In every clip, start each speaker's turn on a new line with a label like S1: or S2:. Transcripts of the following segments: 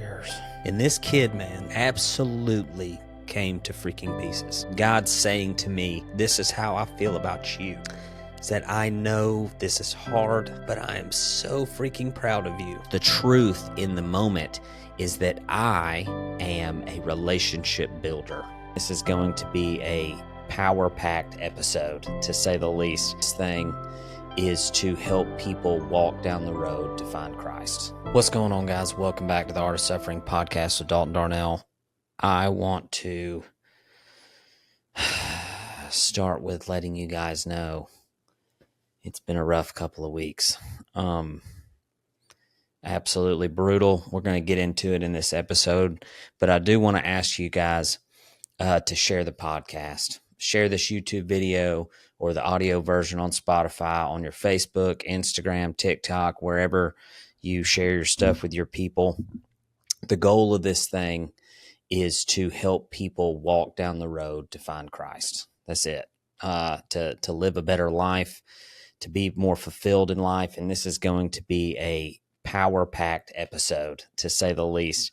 S1: years. And this kid, man, absolutely came to freaking pieces. God's saying to me, this is how I feel about you. Is that I know this is hard, but I am so freaking proud of you. The truth in the moment is that I am a relationship builder. This is going to be a power-packed episode, to say the least. This thing is to help people walk down the road to find Christ. What's going on, guys? Welcome back to the Art of Suffering podcast with Dalton Darnell. I want to start with letting you guys know it's been a rough couple of weeks. Absolutely brutal. We're going to get into it in this episode, but I do want to ask you guys to share the podcast. Share this YouTube video or the audio version on Spotify, on your Facebook, Instagram, TikTok, wherever you share your stuff with your people. The goal of this thing is to help people walk down the road to find Christ. That's it. To live a better life, to be more fulfilled in life. And this is going to be a power-packed episode, to say the least.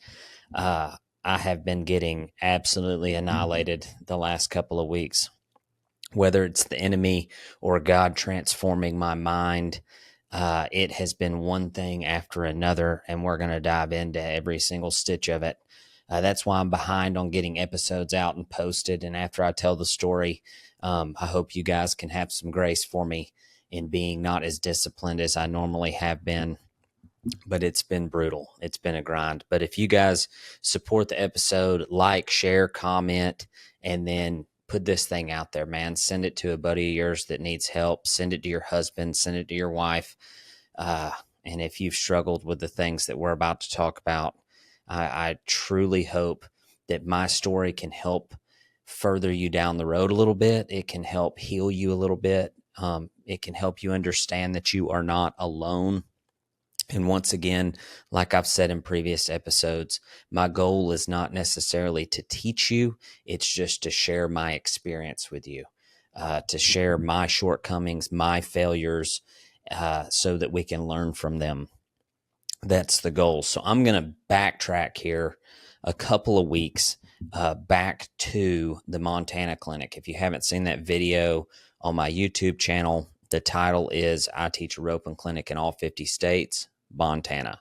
S1: I have been getting absolutely annihilated the last couple of weeks, whether it's the enemy or God transforming my mind. It has been one thing after another, and we're going to dive into every single stitch of it. That's why I'm behind on getting episodes out and posted. And after I tell the story, I hope you guys can have some grace for me in being not as disciplined as I normally have been. But it's been brutal. It's been a grind. But if you guys support the episode, like, share, comment, and then put this thing out there, man. Send it to a buddy of yours that needs help. Send it to your husband. Send it to your wife. And if you've struggled with the things that we're about to talk about, I truly hope that my story can help further you down the road a little bit. It can help heal you a little bit. It can help you understand that you are not alone. And once again, like I've said in previous episodes, my goal is not necessarily to teach you. It's just to share my experience with you, to share my shortcomings, my failures, so that we can learn from them. That's the goal. So I'm going to backtrack here a couple of weeks back to the Montana clinic. If you haven't seen that video on my YouTube channel, the title is I Teach a Roping Clinic in All 50 States, Montana.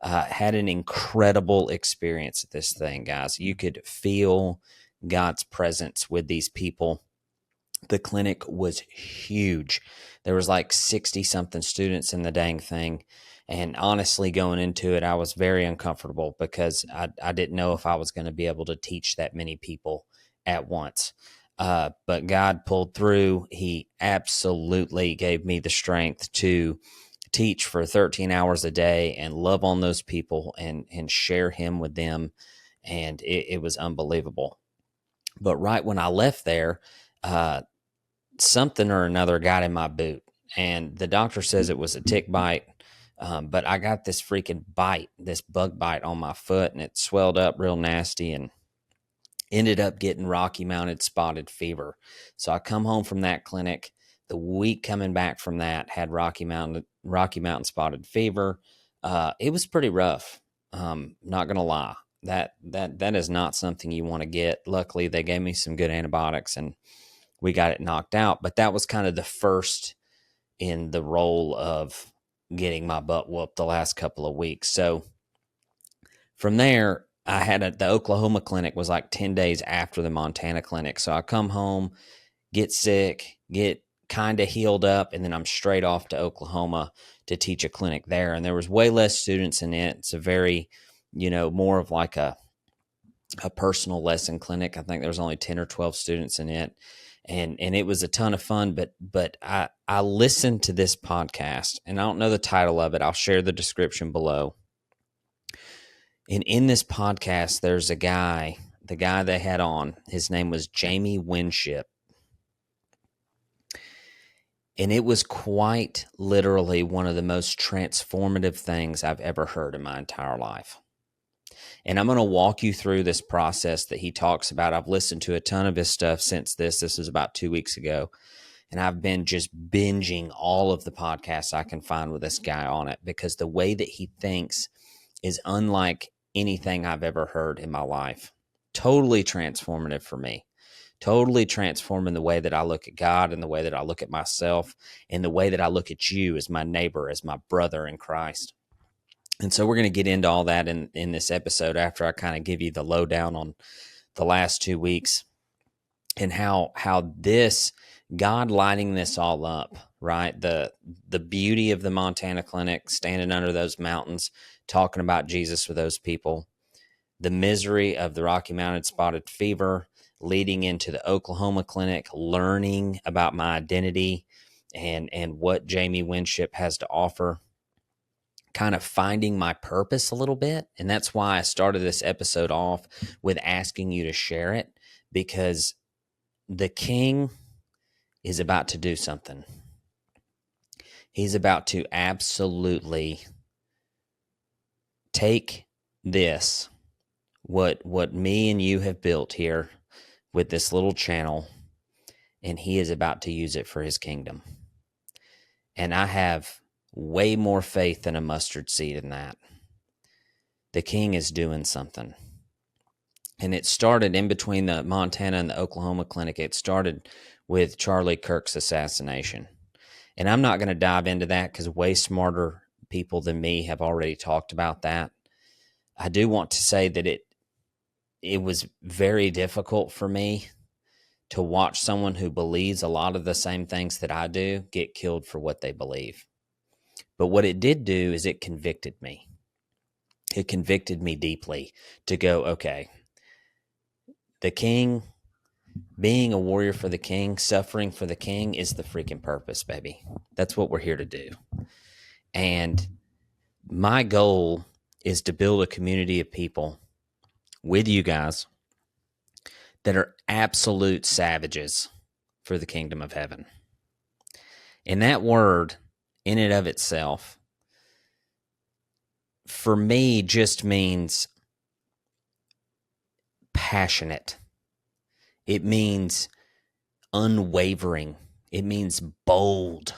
S1: Had an incredible experience at this thing, guys. You could feel God's presence with these people. The clinic was huge. There was like 60-something students in the dang thing. And honestly, going into it, I was very uncomfortable because I didn't know if I was going to be able to teach that many people at once. But God pulled through. He absolutely gave me the strength to teach for 13 hours a day and love on those people and share him with them. And it was unbelievable. But right when I left there, something or another got in my boot. And the doctor says it was a tick bite. But I got this freaking bite, this bug bite on my foot, and it swelled up real nasty and ended up getting Rocky Mountain spotted fever. So I come home from that clinic. The week coming back from that, had Rocky Mountain spotted fever. It was pretty rough. Not gonna lie. That is not something you want to get. Luckily, they gave me some good antibiotics and we got it knocked out. But that was kind of the first in the role of getting my butt whooped the last couple of weeks. So from there, I had the Oklahoma clinic was like 10 days after the Montana clinic. So I come home, get sick, get kind of healed up, and then I'm straight off to Oklahoma to teach a clinic there. And there was way less students in it. It's a very, more of like a personal lesson clinic. I think there was only 10 or 12 students in it. And it was a ton of fun, but I listened to this podcast, and I don't know the title of it. I'll share the description below. And in this podcast, there's the guy they had on, his name was Jamie Winship. And it was quite literally one of the most transformative things I've ever heard in my entire life. And I'm going to walk you through this process that he talks about. I've listened to a ton of his stuff since this. This is about 2 weeks ago. And I've been just binging all of the podcasts I can find with this guy on it because the way that he thinks is unlike anything I've ever heard in my life. Totally transformative for me. Totally transforming the way that I look at God and the way that I look at myself and the way that I look at you as my neighbor, as my brother in Christ. And so we're going to get into all that in this episode after I kind of give you the lowdown on the last 2 weeks and how this God lighting this all up, right? The beauty of the Montana clinic, standing under those mountains, talking about Jesus with those people, the misery of the Rocky Mountain spotted fever, leading into the Oklahoma clinic, learning about my identity and what Jamie Winship has to offer, kind of finding my purpose a little bit. And that's why I started this episode off with asking you to share it, because the King is about to do something. He's about to absolutely take this, what me and you have built here with this little channel, and he is about to use it for his kingdom. And I have way more faith than a mustard seed in that. The King is doing something. And it started in between the Montana and the Oklahoma clinic. It started with Charlie Kirk's assassination. And I'm not going to dive into that because way smarter people than me have already talked about that. I do want to say that it was very difficult for me to watch someone who believes a lot of the same things that I do get killed for what they believe. But what it did do is it convicted me. It convicted me deeply to go, okay, the King, being a warrior for the King, suffering for the King is the freaking purpose, baby. That's what we're here to do. And my goal is to build a community of people with you guys that are absolute savages for the kingdom of heaven. And that word, in and of itself, for me, just means passionate. It means unwavering. It means bold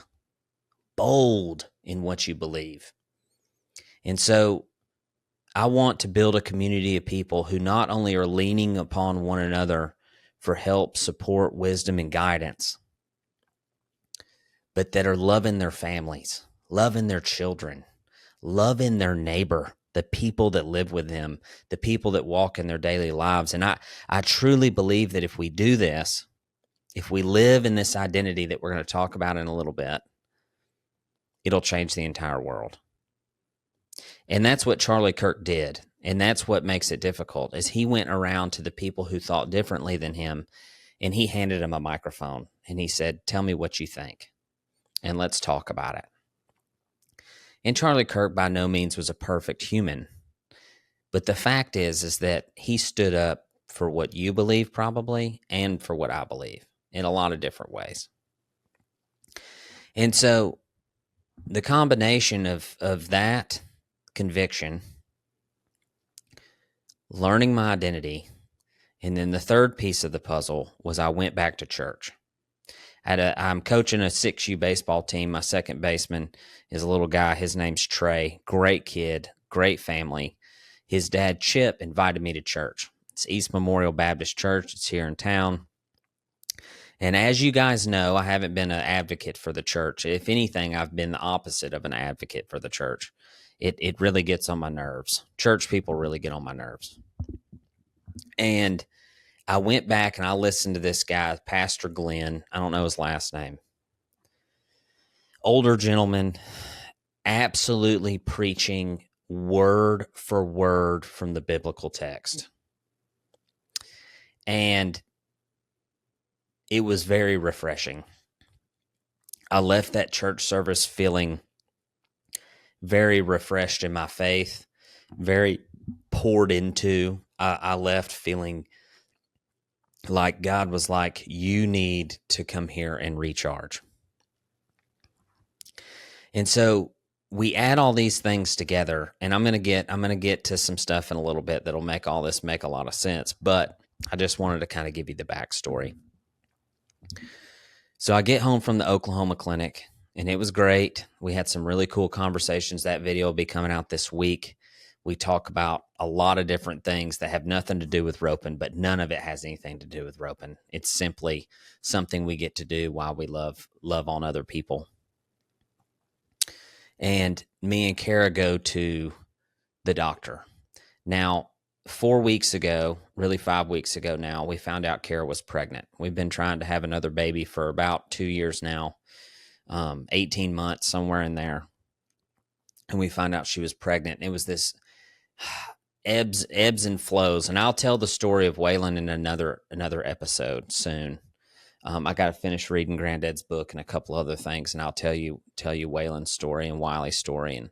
S1: in what you believe. And so I want to build a community of people who not only are leaning upon one another for help, support, wisdom, and guidance, but that are loving their families, loving their children, loving their neighbor, the people that live with them, the people that walk in their daily lives. And I truly believe that if we do this, if we live in this identity that we're going to talk about in a little bit, it'll change the entire world. And that's what Charlie Kirk did. And that's what makes it difficult, is he went around to the people who thought differently than him, and he handed them a microphone and he said, tell me what you think and let's talk about it. And Charlie Kirk by no means was a perfect human. But the fact is that he stood up for what you believe probably and for what I believe in a lot of different ways. And so the combination of that conviction, learning my identity, and then the third piece of the puzzle was I went back to church. I'm coaching a 6U baseball team. My second baseman is a little guy. His name's Trey. Great kid, great family. His dad, Chip, invited me to church. It's East Memorial Baptist Church. It's here in town. And as you guys know, I haven't been an advocate for the church. If anything, I've been the opposite of an advocate for the church. It really gets on my nerves. Church people really get on my nerves. And I went back and I listened to this guy, Pastor Glenn. I don't know his last name. Older gentleman, absolutely preaching word for word from the biblical text. And it was very refreshing. I left that church service feeling very refreshed in my faith, very poured into. I left feeling like God was like, you need to come here and recharge. And so we add all these things together, and I'm going to get to some stuff in a little bit that'll make all this make a lot of sense, but I just wanted to kind of give you the backstory. So I get home from the Oklahoma clinic, and it was great. We had some really cool conversations. That video will be coming out this week We talk about a lot of different things that have nothing to do with roping, but none of it has anything to do with roping. It's simply something we get to do while we love on other people. And me and Kara go to the doctor. Now, 4 weeks ago, really 5 weeks ago now, we found out Kara was pregnant. We've been trying to have another baby for about 2 years now, 18 months, somewhere in there. And we found out she was pregnant. It was this ebbs and flows. And I'll tell the story of Waylon in another episode soon. I got to finish reading Granddad's book and a couple other things, and I'll tell you Waylon's story and Wiley's story, and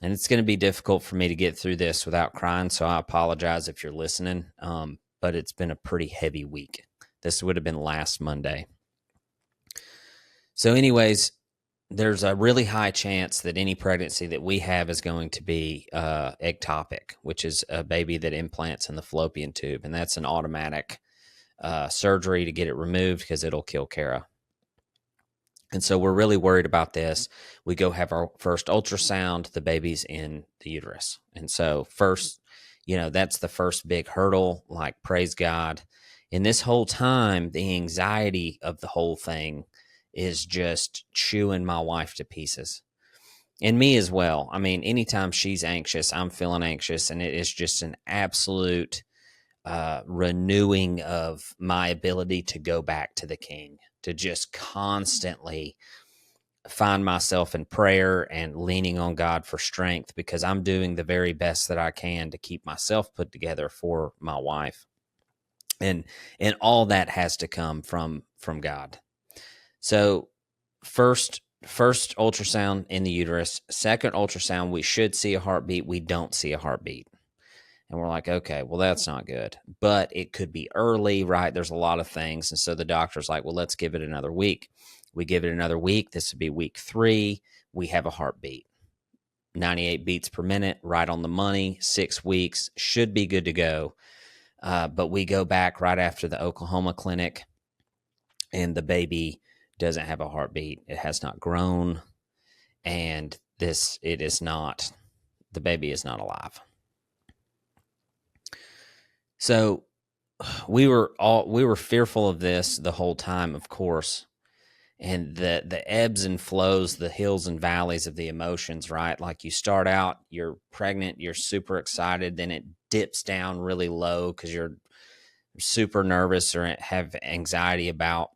S1: it's going to be difficult for me to get through this without crying. So I apologize if you're listening. But it's been a pretty heavy week. This would have been last Monday. So, anyways, there's a really high chance that any pregnancy that we have is going to be ectopic, which is a baby that implants in the fallopian tube, and that's an automatic surgery to get it removed because it'll kill Kara. And so we're really worried about this. We go have our first ultrasound. The baby's in the uterus. And so first, that's the first big hurdle, like, praise God. And this whole time, the anxiety of the whole thing is just chewing my wife to pieces. And me as well. I mean, anytime she's anxious, I'm feeling anxious. And it is just an absolute renewing of my ability to go back to the King, to just constantly find myself in prayer and leaning on God for strength, because I'm doing the very best that I can to keep myself put together for my wife. And all that has to come from God. So first ultrasound in the uterus, second ultrasound, we should see a heartbeat. We don't see a heartbeat. And we're like, okay, well, that's not good. But it could be early, right? There's a lot of things. And so the doctor's like, well, let's give it another week. We give it another week. This would be week 3. We have a heartbeat. 98 beats per minute, right on the money. 6 weeks, should be good to go. But we go back right after the Oklahoma clinic, and the baby doesn't have a heartbeat. It has not grown. And the baby is not alive. So we were fearful of this the whole time, of course, and the ebbs and flows, the hills and valleys of the emotions, right? Like, you start out, you're pregnant, you're super excited, then it dips down really low because you're super nervous or have anxiety about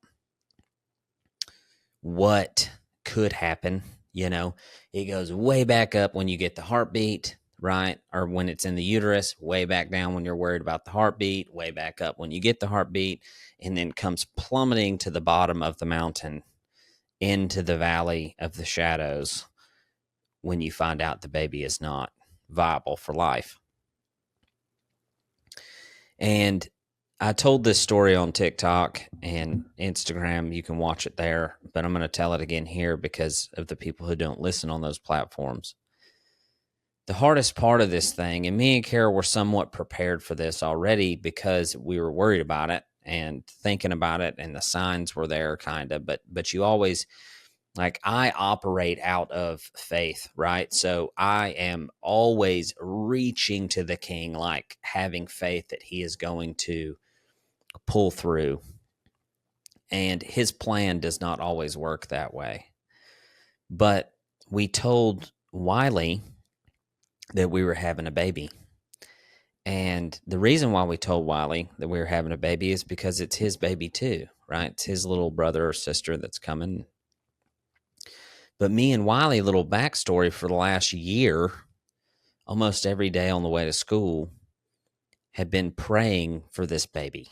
S1: what could happen. It goes way back up when you get the heartbeat, right? Or when it's in the uterus, way back down when you're worried about the heartbeat, way back up when you get the heartbeat, and then comes plummeting to the bottom of the mountain into the valley of the shadows when you find out the baby is not viable for life. And I told this story on TikTok and Instagram. You can watch it there, but I'm going to tell it again here because of the people who don't listen on those platforms. The hardest part of this thing, and me and Kara were somewhat prepared for this already because we were worried about it and thinking about it, and the signs were there kind of, but you always, like, I operate out of faith, right? So I am always reaching to the King, like having faith that he is going to pull through. And his plan does not always work that way. But we told Wiley that we were having a baby. And the reason why we told Wiley that we were having a baby is because it's his baby too, right? It's his little brother or sister that's coming. But me and Wiley, little backstory, for the last year, almost every day on the way to school, had been praying for this baby.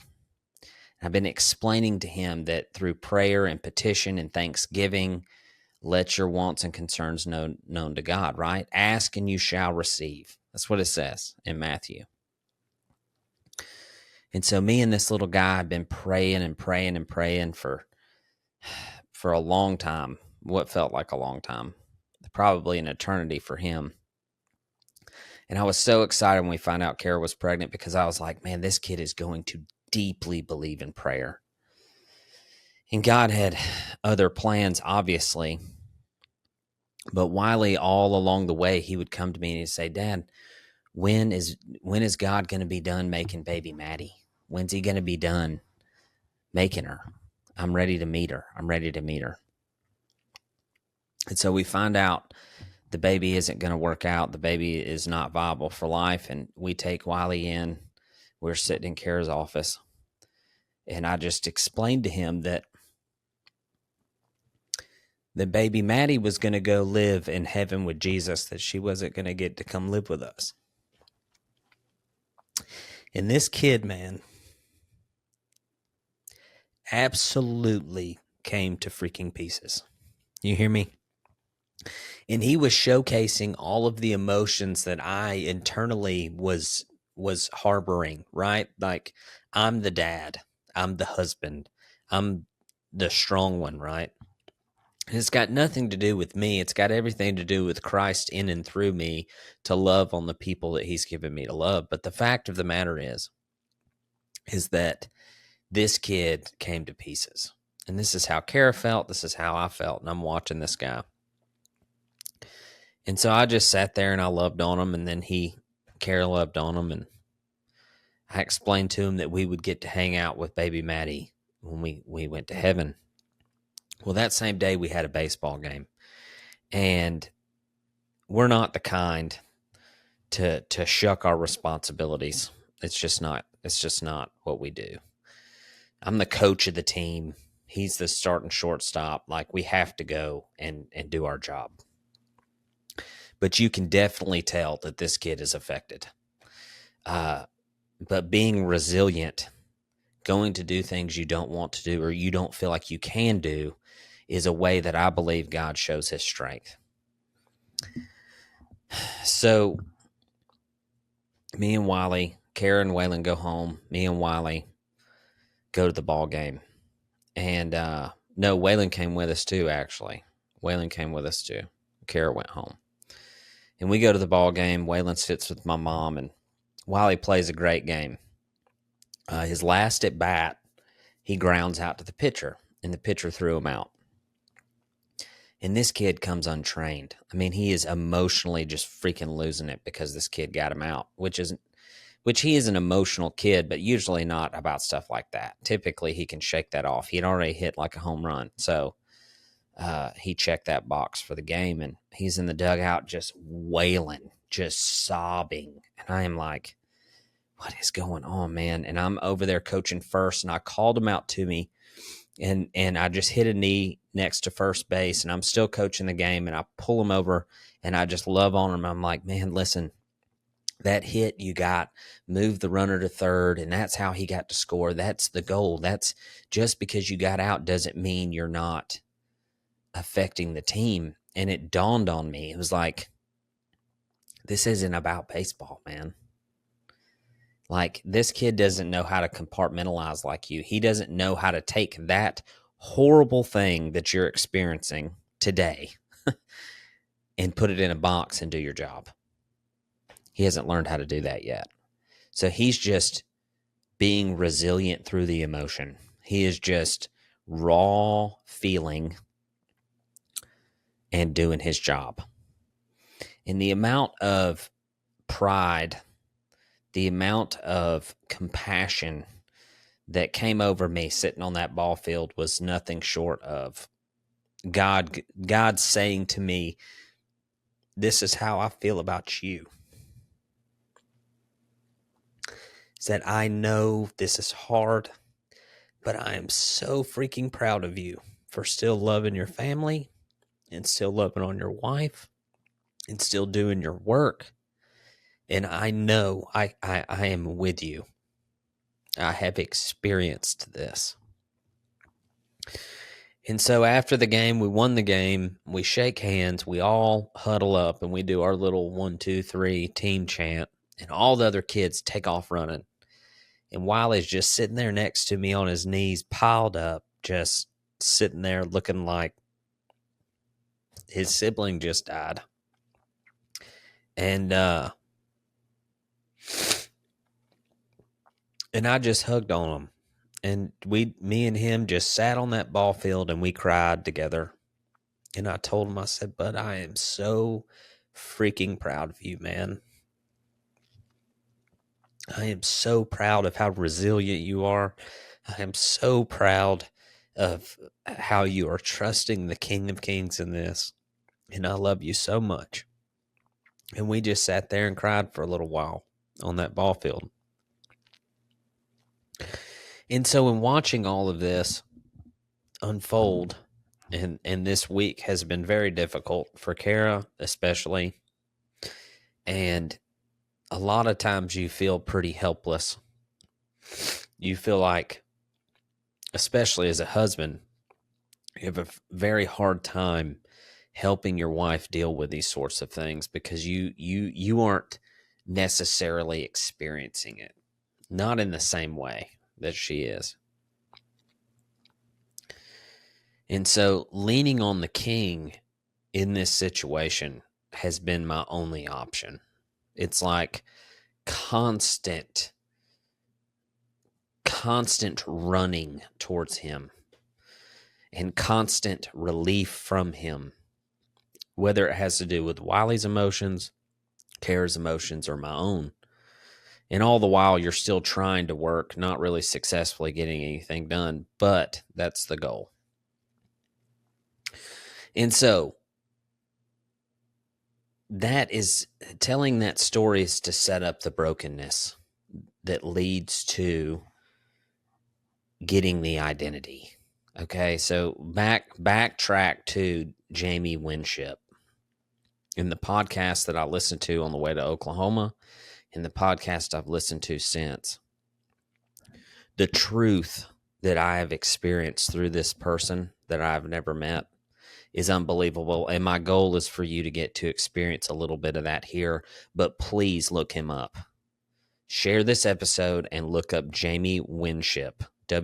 S1: I've been explaining to him that through prayer and petition and thanksgiving, let your wants and concerns known to God, right? Ask and you shall receive. That's what it says in Matthew. And so me and this little guy have been praying and praying and praying for a long time, what felt like a long time, probably an eternity for him. And I was so excited when we found out Kara was pregnant because I was like, man, this kid is going to deeply believe in prayer. And God had other plans, obviously. But Wiley, all along the way, he would come to me and he'd say, Dad, when is God going to be done making baby Maddie? When's he going to be done making her? I'm ready to meet her. I'm ready to meet her. And so we find out the baby isn't going to work out. The baby is not viable for life. And we take Wiley in. We're sitting in Kara's office. And I just explained to him that the baby Maddie was going to go live in heaven with Jesus, that she wasn't going to get to come live with us. And this kid, man, absolutely came to freaking pieces. You hear me? And he was showcasing all of the emotions that I internally was harboring, right? Like, I'm the dad, I'm the husband, I'm the strong one, right? And it's got nothing to do with me. It's got everything to do with Christ in and through me to love on the people that he's given me to love. But the fact of the matter is that this kid came to pieces. And this is how Kara felt. This is how I felt. And I'm watching this guy. And so I just sat there and I loved on him. And then Kara loved on him. And I explained to him that we would get to hang out with baby Maddie when we went to heaven. Well, that same day we had a baseball game. And we're not the kind to shuck our responsibilities. It's just not what we do. I'm the coach of the team. He's the starting shortstop. Like, we have to go and do our job. But you can definitely tell that this kid is affected. But being resilient, going to do things you don't want to do or you don't feel like you can do, is a way that I believe God shows his strength. So me and Wiley, Kara and Waylon go home. Me and Wiley go to the ball game. And no, Waylon came with us too, actually. Waylon came with us too. Kara went home. And we go to the ball game. Waylon sits with my mom, and Wiley plays a great game. His last at bat, he grounds out to the pitcher, and the pitcher threw him out. And this kid comes untrained. I mean, he is emotionally just freaking losing it because this kid got him out, which he is an emotional kid, but usually not about stuff like that. Typically, he can shake that off. He'd already hit like a home run. So he checked that box for the game, and he's in the dugout just wailing, just sobbing. And I am like, what is going on, man? And I'm over there coaching first, and I called him out to me, and I just hit a knee next to first base, and I'm still coaching the game, and I pull him over, and I just love on him. I'm like, man, listen, that hit you got, moved the runner to third, and that's how he got to score. That's the goal. That's just because you got out doesn't mean you're not affecting the team. And it dawned on me. It was like, this isn't about baseball, man. Like, this kid doesn't know how to compartmentalize like you. He doesn't know how to take that horrible thing that you're experiencing today and put it in a box and do your job. He hasn't learned how to do that yet. So he's just being resilient through the emotion. He is just raw feeling and doing his job. And the amount of pride, the amount of compassion that came over me sitting on that ball field was nothing short of God saying to me, this is how I feel about you. Said, I know this is hard, but I am so freaking proud of you for still loving your family and still loving on your wife and still doing your work. And I know I am with you. I have experienced this. And so after the game, we won the game. We shake hands. We all huddle up and we do our little 1, 2, 3 team chant. And all the other kids take off running. And Wiley's just sitting there next to me on his knees, piled up, just sitting there looking like his sibling just died. And I just hugged on him. And me and him just sat on that ball field and we cried together.
S2: And I told him, I said, "But I am so freaking proud of you, man. I am so proud of how resilient you are. I am so proud of how you are trusting the King of Kings in this. And I love you so much." And we just sat there and cried for a little while on that ball field. And so in watching all of this unfold, and this week has been very difficult for Kara especially, and a lot of times you feel pretty helpless. You feel like, especially as a husband, you have a very hard time helping your wife deal with these sorts of things because you aren't necessarily experiencing it, not in the same way that she is. And so leaning on the King in this situation has been my only option. It's like constant running towards him and constant relief from him, whether it has to do with Wiley's emotions, Kara's emotions, or my own. And all the while, you're still trying to work, not really successfully getting anything done, but that's the goal. And so that is, telling that story is to set up the brokenness that leads to getting the identity. Okay, so backtrack to Jamie Winship. In the podcast that I listened to on the way to Oklahoma, in the podcast I've listened to since, the truth that I have experienced through this person that I've never met is unbelievable. And my goal is for you to get to experience a little bit of that here, but please look him up. Share this episode and look up Jamie Winship, Winship.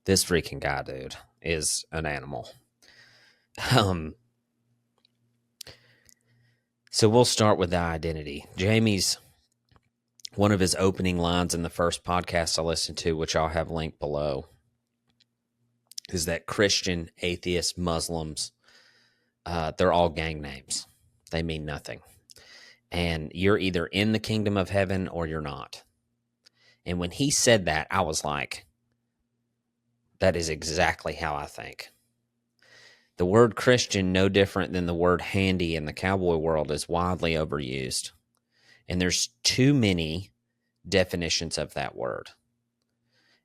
S2: This freaking guy, dude, is an animal. So we'll start with the identity. Jamie's, one of his opening lines in the first podcast I listened to, which I'll have linked below, is that Christian, atheists, Muslims, they're all gang names. They mean nothing. And you're either in the kingdom of heaven or you're not. And when he said that, I was like, that is exactly how I think. The word Christian, no different than the word handy in the cowboy world, is widely overused. And there's too many definitions of that word.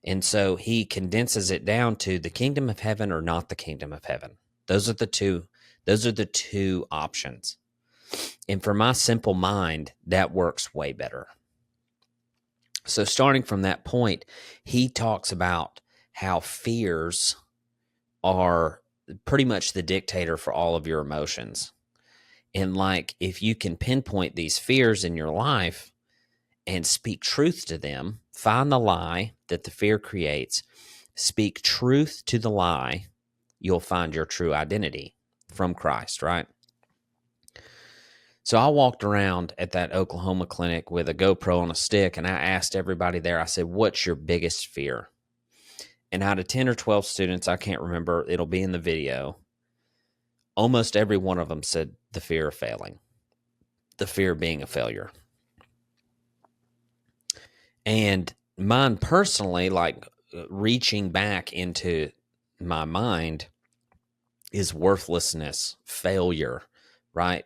S2: And so he condenses it down to the kingdom of heaven or not the kingdom of heaven. Those are the two options. And for my simple mind, that works way better. So starting from that point, he talks about how fears are pretty much the dictator for all of your emotions. And like, if you can pinpoint these fears in your life and speak truth to them, find the lie that the fear creates, speak truth to the lie, you'll find your true identity from Christ, right? So I walked around at that Oklahoma clinic with a GoPro on a stick, and I asked everybody there, I said, what's your biggest fear? And out of 10 or 12 students, I can't remember, it'll be in the video, almost every one of them said the fear of failing, the fear of being a failure. And mine personally, like reaching back into my mind, is worthlessness, failure, right?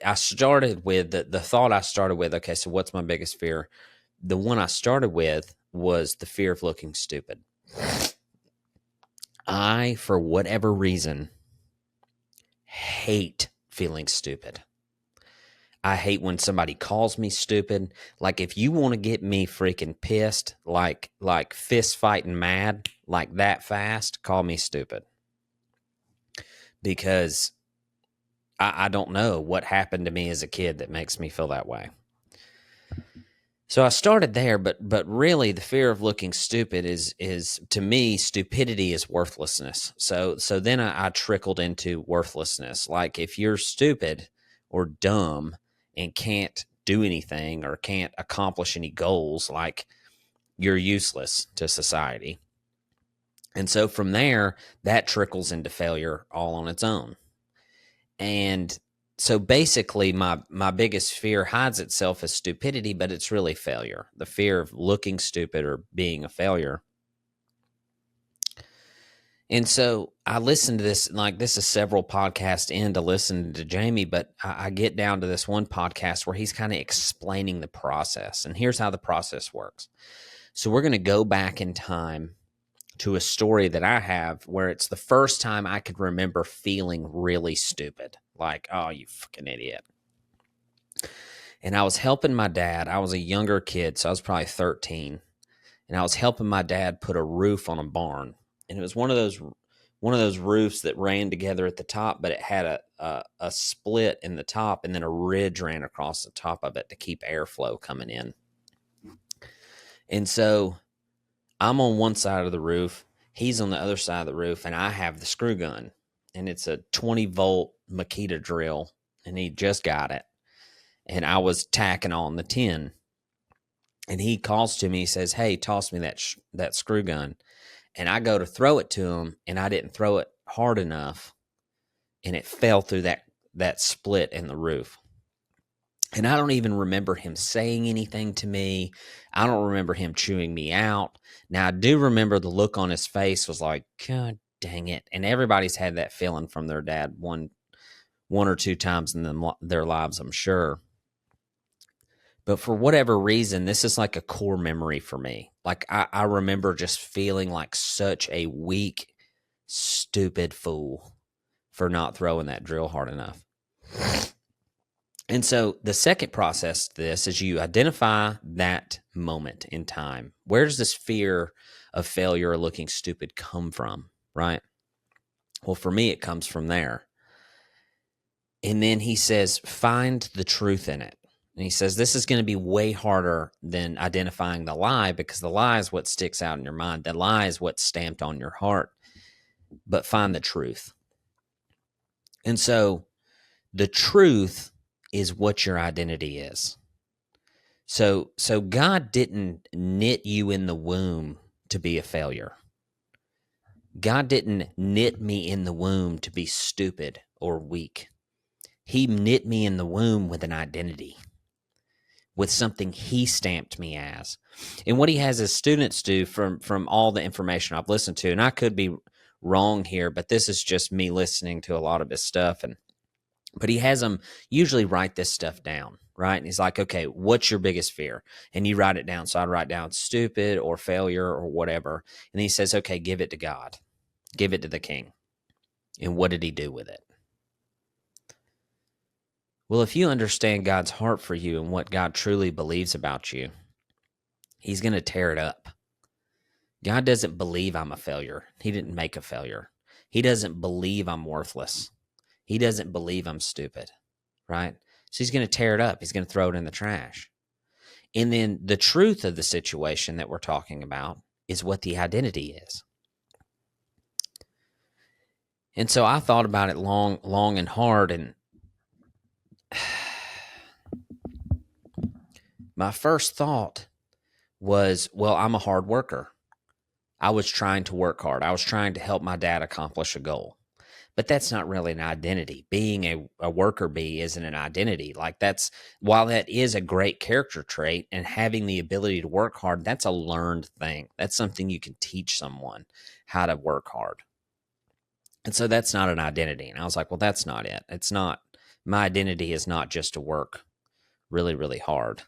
S2: I started with the thought I started with, okay, so what's my biggest fear? The one I started with was the fear of looking stupid. I, for whatever reason, hate feeling stupid. I hate when somebody calls me stupid. Like, if you want to get me freaking pissed, like fist fighting mad, like that fast, call me stupid. Because I don't know what happened to me as a kid that makes me feel that way. So I started there, but really the fear of looking stupid is to me, stupidity is worthlessness. So then I trickled into worthlessness. Like, if you're stupid or dumb and can't do anything or can't accomplish any goals, like, you're useless to society. And so from there, that trickles into failure all on its own. And so basically, my biggest fear hides itself as stupidity, but it's really failure. The fear of looking stupid or being a failure. And so I listened to this, like this is several podcasts in to listen to Jamie, but I get down to this one podcast where he's kind of explaining the process. And here's how the process works. So we're going to go back in time to a story that I have where it's the first time I could remember feeling really stupid. Like, oh, you fucking idiot. And I was helping my dad. I was a younger kid, so I was probably 13. And I was helping my dad put a roof on a barn. And it was one of those roofs that ran together at the top, but it had a split in the top, and then a ridge ran across the top of it to keep airflow coming in. And so I'm on one side of the roof, he's on the other side of the roof, and I have the screw gun. And it's a 20-volt Makita drill, and he just got it. And I was tacking on the tin. And he calls to me, he says, hey, toss me that screw gun. And I go to throw it to him, and I didn't throw it hard enough, and it fell through that split in the roof. And I don't even remember him saying anything to me. I don't remember him chewing me out. Now, I do remember the look on his face was like, God dang it. And everybody's had that feeling from their dad one or two times in their lives, I'm sure. But for whatever reason, this is like a core memory for me. Like I remember just feeling like such a weak, stupid fool for not throwing that drill hard enough. And so the second process to this is you identify that moment in time. Where does this fear of failure or looking stupid come from, right? Well, for me, it comes from there. And then he says, find the truth in it. And he says, this is going to be way harder than identifying the lie, because the lie is what sticks out in your mind. The lie is what's stamped on your heart. But find the truth. And so the truth is what your identity is. So God didn't knit you in the womb to be a failure. God didn't knit me in the womb to be stupid or weak. He knit me in the womb with an identity, with something he stamped me as. And what he has his students do from all the information I've listened to, and I could be wrong here, but this is just me listening to a lot of his stuff, but he has them usually write this stuff down, right? And he's like, okay, what's your biggest fear? And you write it down. So I'd write down stupid or failure or whatever. And he says, okay, give it to God. Give it to the king. And what did he do with it? Well, if you understand God's heart for you and what God truly believes about you, he's going to tear it up. God doesn't believe I'm a failure. He didn't make a failure. He doesn't believe I'm worthless. He doesn't believe I'm stupid, right? So he's going to tear it up. He's going to throw it in the trash. And then the truth of the situation that we're talking about is what the identity is. And so I thought about it long and hard, and my first thought was, well, I'm a hard worker. I was trying to work hard. I was trying to help my dad accomplish a goal. But that's not really an identity. Being a worker bee isn't an identity. Like while that is a great character trait, and having the ability to work hard, that's a learned thing. That's something you can teach someone, how to work hard. And so that's not an identity. And I was like, well, that's not it. It's not, my identity is not just to work really, really hard.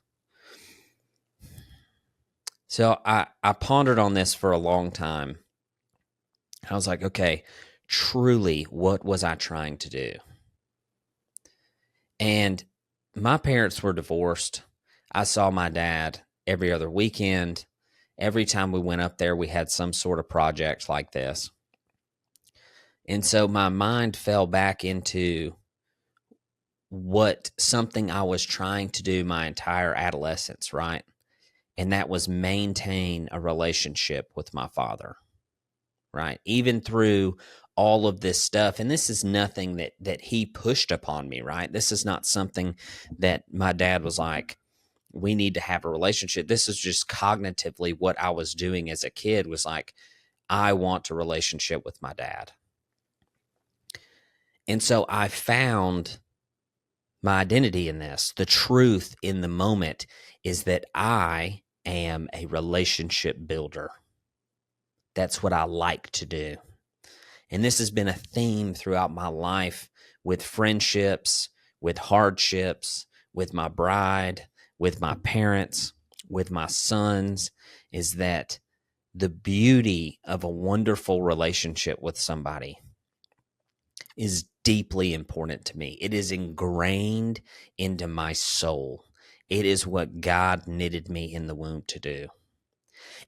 S2: So I pondered on this for a long time. I was like, okay, truly, what was I trying to do? And my parents were divorced. I saw my dad every other weekend. Every time we went up there, we had some sort of project like this. And so my mind fell back into something I was trying to do my entire adolescence, right? And that was maintain a relationship with my father, right? Even through all of this stuff. And this is nothing that he pushed upon me, right? This is not something that my dad was like, we need to have a relationship. This is just cognitively what I was doing as a kid, was like,
S1: I want a relationship with my dad. And so I found my identity in this. The truth in the moment is that I am a relationship builder. That's what I like to do. And this has been a theme throughout my life with friendships, with hardships, with my bride, with my parents, with my sons, is that the beauty of a wonderful relationship with somebody is deeply important to me. It is ingrained into my soul. It is what God knitted me in the womb to do.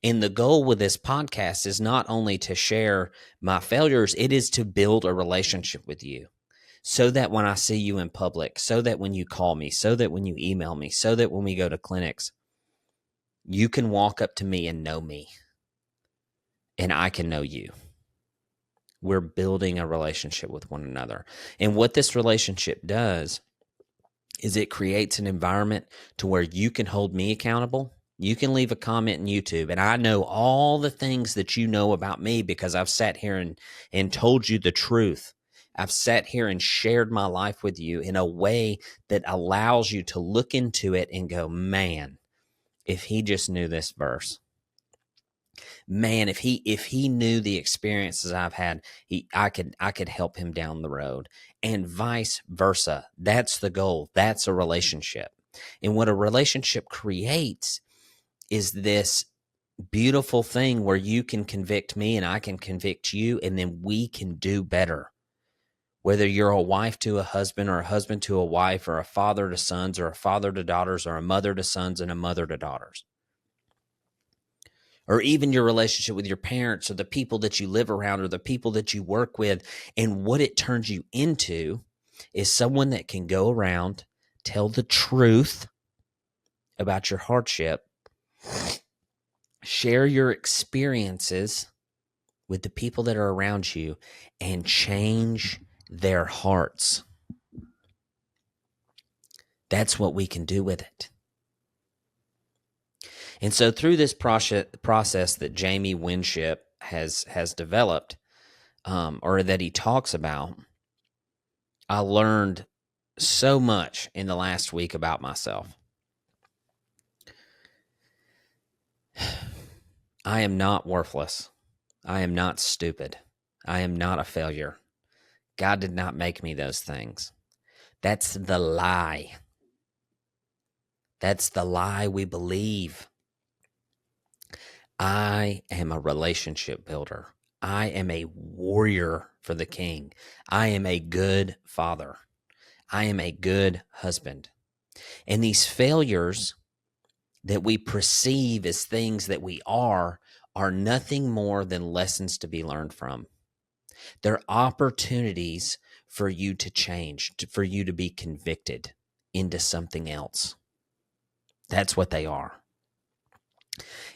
S1: And the goal with this podcast is not only to share my failures, it is to build a relationship with you so that when I see you in public, so that when you call me, so that when you email me, so that when we go to clinics, you can walk up to me and know me, and I can know you. We're building a relationship with one another. And what this relationship does is it creates an environment to where you can hold me accountable. You can leave a comment in YouTube, and I know all the things that you know about me because I've sat here and told you the truth. I've sat here and shared my life with you in a way that allows you to look into it and go, man, if he just knew this verse, man, if he knew the experiences I've had, I could help him down the road, and vice versa. That's the goal. That's a relationship. And what a relationship creates is this beautiful thing where you can convict me and I can convict you, and then we can do better. Whether you're a wife to a husband, or a husband to a wife, or a father to sons, or a father to daughters, or a mother to sons and a mother to daughters, or even your relationship with your parents, or the people that you live around, or the people that you work with. And what it turns you into is someone that can go around, tell the truth about your hardship, share your experiences with the people that are around you, and change their hearts. That's what we can do with it. And so through this process that Jamie Winship has developed, or that he talks about, I learned so much in the last week about myself. I am not worthless. I am not stupid. I am not a failure. God did not make me those things. That's the lie. That's the lie we believe. I am a relationship builder. I am a warrior for the king. I am a good father. I am a good husband. And these failures that we perceive as things that we are nothing more than lessons to be learned from. They're opportunities for you to change, for you to be convicted into something else. That's what they are.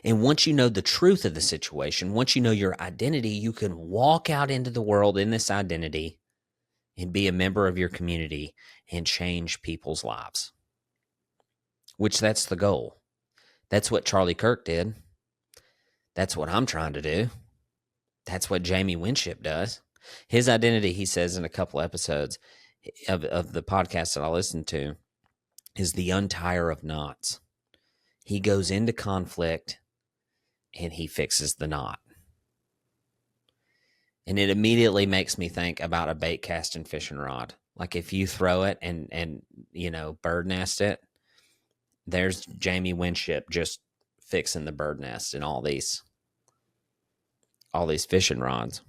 S1: And once you know the truth of the situation, once you know your identity, you can walk out into the world in this identity and be a member of your community and change people's lives, which that's the goal. That's what Charlie Kirk did. That's what I'm trying to do. That's what Jamie Winship does. His identity, he says in a couple episodes of the podcast that I listened to, is the untire of knots. He goes into conflict and he fixes the knot. And it immediately makes me think about a bait casting fishing rod. Like if you throw it and bird nest it, there's Jamie Winship just fixing the bird nest and all these fishing rods.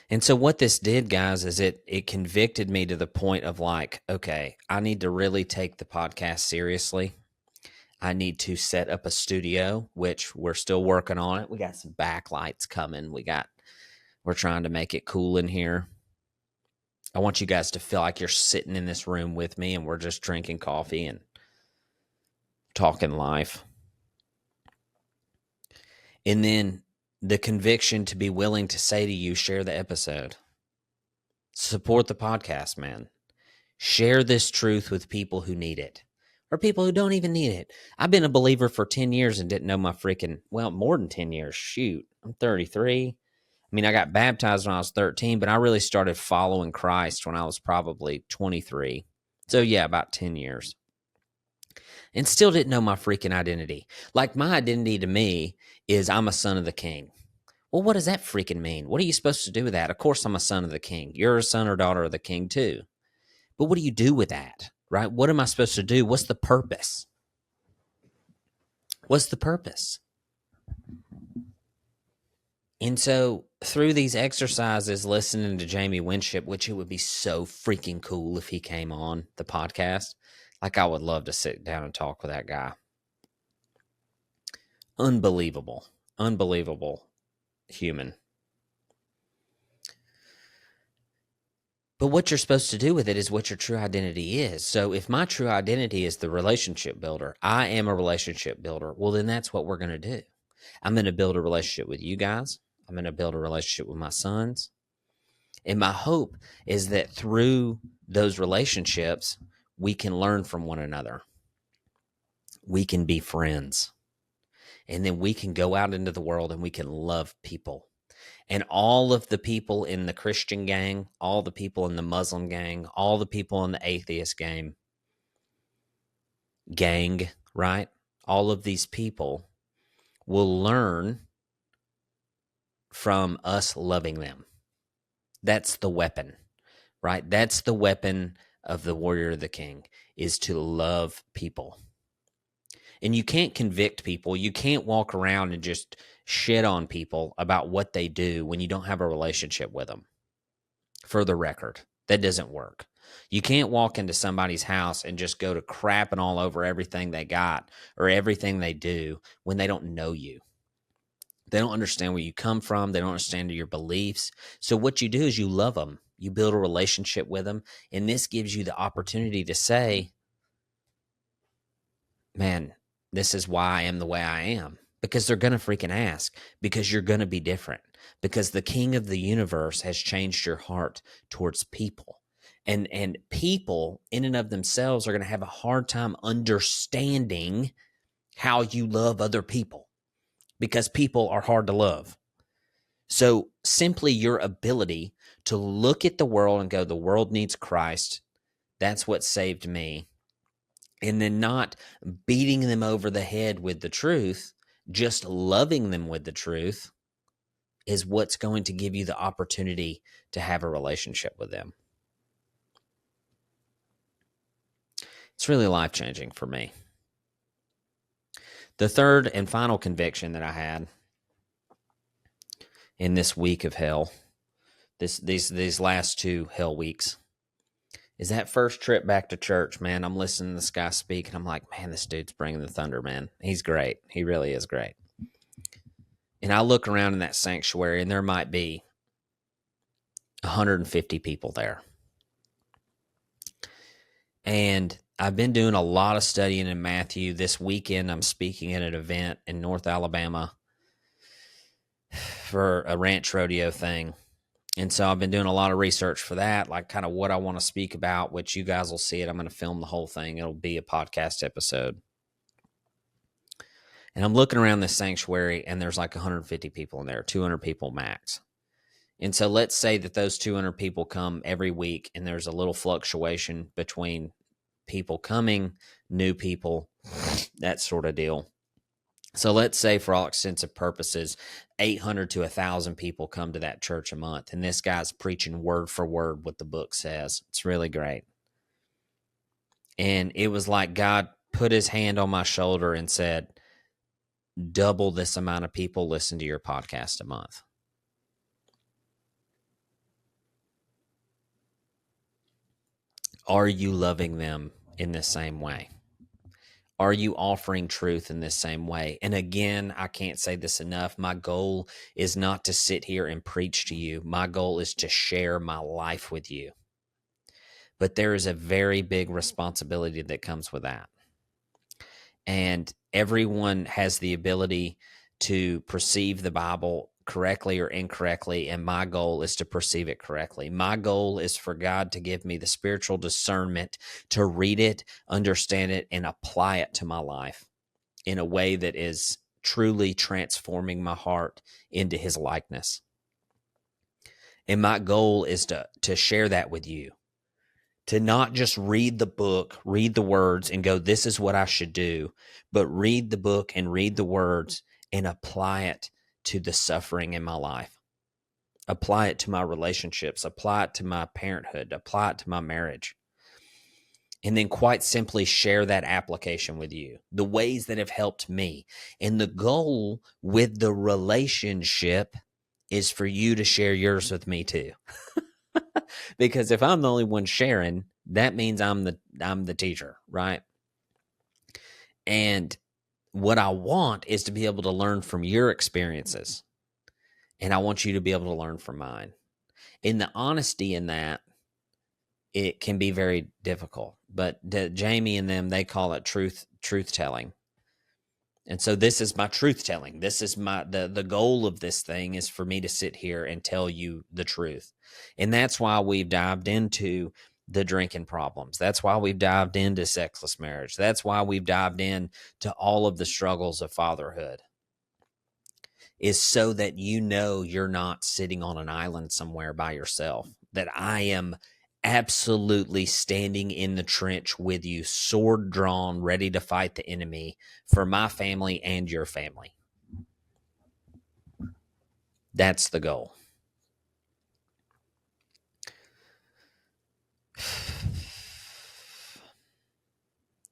S1: And so what this did, guys, is it convicted me to the point of like, okay, I need to really take the podcast seriously. I need to set up a studio, which we're still working on it. We got some backlights coming. We're trying to make it cool in here. I want you guys to feel like you're sitting in this room with me and we're just drinking coffee and talking life. And then the conviction to be willing to say to you, share the episode. Support the podcast, man. Share this truth with people who need it.
S2: or people who don't even need it. I've been a believer for 10 years and didn't know my freaking, well, more than 10 years. Shoot, I'm 33. I mean, I got baptized when I was 13, but I really started following Christ when I was probably 23. So, yeah, about 10 years. And still didn't know my freaking identity. Like, my identity to me is I'm a son of the king. Well, what does that freaking mean? What are you supposed to do with that? Of course, I'm a son of the king. You're a son or daughter of the king, too. But what do you do with that, right? What am I supposed to do? What's the purpose? What's the purpose? And so through these exercises, listening to Jamie Winship, which it would be so freaking cool if he came on the podcast. Like, I would love to sit down and talk with that guy. Unbelievable human. But what you're supposed to do with it is what your true identity is. So if my true identity is the relationship builder, I am a relationship builder, well, then that's what we're going to do. I'm going to build a relationship with you guys. I'm going to build a relationship with my sons. And my hope is that through those relationships, we can learn from one another. We can be friends. And then we can go out into the world and we can love people. And all of the people in the Christian gang, all the people in the Muslim gang, all the people in the atheist gang, right? All of these people will learn from us loving them. That's the weapon, right? That's the weapon of the warrior of the king, is to love people. And you can't convict people. You can't walk around and just shit on people about what they do when you don't have a relationship with them. For the record, that doesn't work. You can't walk into somebody's house and just go to crapping all over everything they got or everything they do when they don't know you. They don't understand where you come from. They don't understand your beliefs. So what you do is you love them. You build a relationship with them. And this gives you the opportunity to say, man, this is why I am the way I am. Because they're going to freaking ask. Because you're going to be different. Because the king of the universe has changed your heart towards people. And people in and of themselves are going to have a hard time understanding how you love other people. Because people are hard to love. So simply your ability to look at the world and go, the world needs Christ. That's what saved me. And then not beating them over the head with the truth, just loving them with the truth is what's going to give you the opportunity to have a relationship with them. It's really life-changing for me. The third and final conviction that I had in this week of hell, these last 2 hell weeks, is that first trip back to church, man. I'm listening to this guy speak, and I'm like, man, this dude's bringing the thunder, man. He's great. He really is great. And I look around in that sanctuary, and there might be 150 people there. And I've been doing a lot of studying in Matthew. This weekend, I'm speaking at an event in North Alabama for a ranch rodeo thing. And so I've been doing a lot of research for that, like kind of what I want to speak about, which you guys will see it. I'm going to film the whole thing. It'll be a podcast episode. And I'm looking around this sanctuary, and there's like 150 people in there, 200 people max. And so let's say that those 200 people come every week, and there's a little fluctuation between people coming, new people, that sort of deal. So let's say, for all extensive purposes, 800 to 1,000 people come to that church a month, and this guy's preaching word for word what the book says. It's really great. And it was like God put his hand on my shoulder and said, double this amount of people listen to your podcast a month. Are you loving them in the same way? Are you offering truth in this same way? And again, I can't say this enough. My goal is not to sit here and preach to you. My goal is to share my life with you. But there is a very big responsibility that comes with that. And everyone has the ability to perceive the Bible correctly or incorrectly, and my goal is to perceive it correctly. My goal is for God to give me the spiritual discernment to read it, understand it, and apply it to my life in a way that is truly transforming my heart into his likeness. And my goal is to share that with you, to not just read the book, read the words, and go, this is what I should do, but read the book and read the words and apply it to the suffering in my life. Apply it to my relationships, apply it to my parenthood, apply it to my marriage. And then quite simply share that application with you, the ways that have helped me. And the goal with the relationship is for you to share yours with me too. Because if I'm the only one sharing, that means I'm the teacher, right? And what I want is to be able to learn from your experiences. And I want you to be able to learn from mine. And the honesty in that, it can be very difficult. But Jamie and them, they call it truth telling. And so this is my truth telling. This is the goal of this thing is for me to sit here and tell you the truth. And that's why we've dived into the drinking problems. That's why we've dived into sexless marriage. That's why we've dived into all of the struggles of fatherhood, is so that you know you're not sitting on an island somewhere by yourself, that I am absolutely standing in the trench with you, sword drawn, ready to fight the enemy for my family and your family. That's the goal.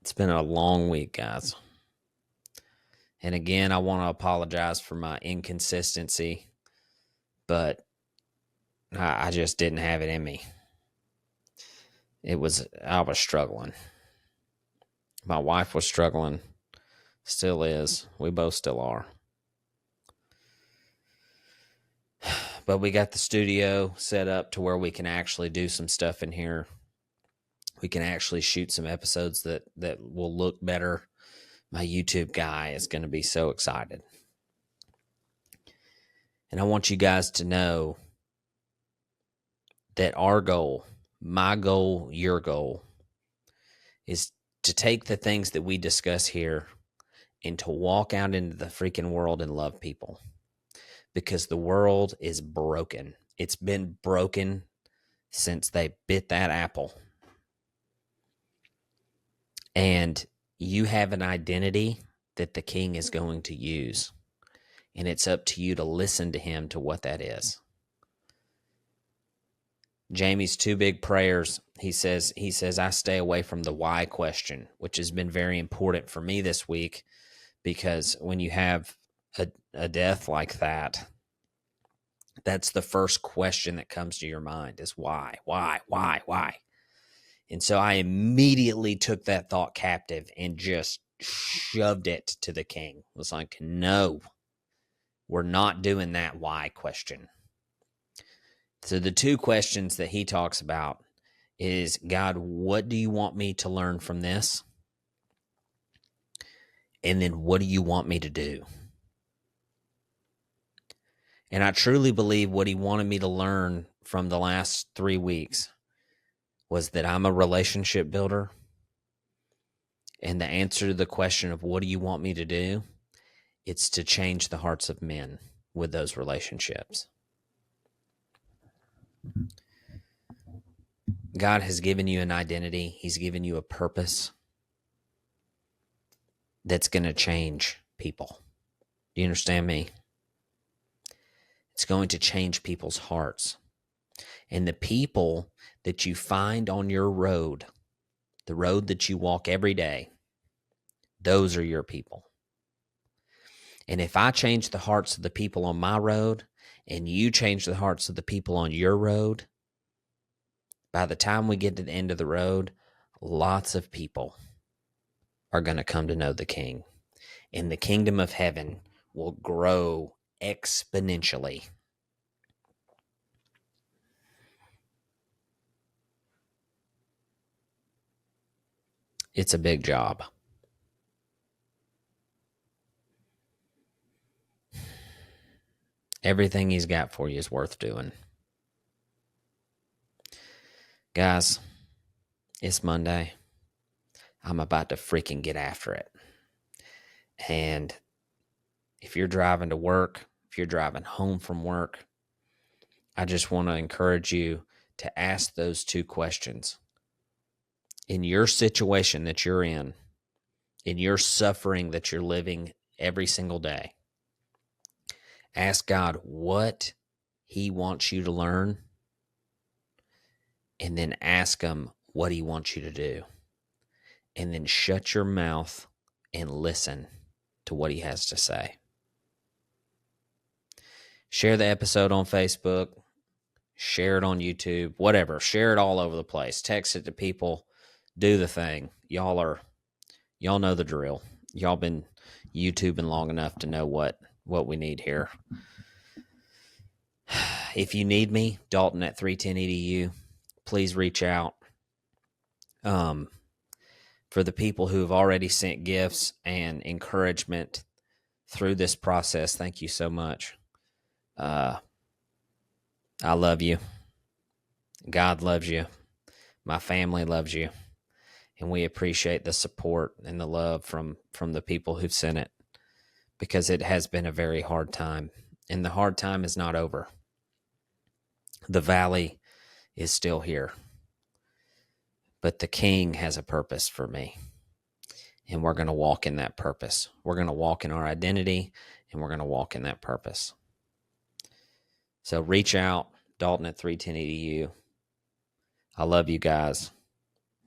S2: It's been a long week, guys. And again, I want to apologize for my inconsistency, but I just didn't have it in me. I was struggling. My wife was struggling. Still is. We both still are. But we got the studio set up to where we can actually do some stuff in here. We can actually shoot some episodes that will look better. My YouTube guy is going to be so excited. And I want you guys to know that our goal, my goal, your goal, is to take the things that we discuss here and to walk out into the freaking world and love people. Because the world is broken. It's been broken since they bit that apple. And you have an identity that the king is going to use. And it's up to you to listen to him to what that is. Jamie's two big prayers, he says, I stay away from the why question, which has been very important for me this week, because when you have a death like that, that's the first question that comes to your mind is why? And so I immediately took that thought captive and just shoved it to the king. It was like, no, we're not doing that why question. So the two questions that he talks about is, God, what do you want me to learn from this? And then what do you want me to do? And I truly believe what he wanted me to learn from the last 3 weeks was that I'm a relationship builder. And the answer to the question of what do you want me to do? It's to change the hearts of men with those relationships. God has given you an identity. He's given you a purpose that's going to change people. Do you understand me? It's going to change people's hearts. And the people that you find on your road, the road that you walk every day, those are your people. And if I change the hearts of the people on my road and you change the hearts of the people on your road, by the time we get to the end of the road, lots of people are going to come to know the King. And the kingdom of heaven will grow exponentially. It's a big job. Everything he's got for you is worth doing. Guys, it's Monday. I'm about to freaking get after it. And if you're driving to work, if you're driving home from work, I just want to encourage you to ask those two questions. In your situation that you're in your suffering that you're living every single day, ask God what he wants you to learn, and then ask him what he wants you to do. And then shut your mouth and listen to what he has to say. Share the episode on Facebook. Share it on YouTube. Whatever. Share it all over the place. Text it to people. Do the thing. Y'all know the drill. Y'all been YouTubing long enough to know what we need here. If you need me, Dalton at 310edu, please reach out. For the people who have already sent gifts and encouragement through this process, thank you so much. I love you. God loves you. My family loves you. And we appreciate the support and the love from the people who've sent it, because it has been a very hard time. And the hard time is not over. The valley is still here. But the King has a purpose for me. And we're going to walk in that purpose. We're going to walk in our identity, and we're going to walk in that purpose. So reach out, Dalton at 310edu. I love you guys.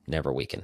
S2: Never weaken.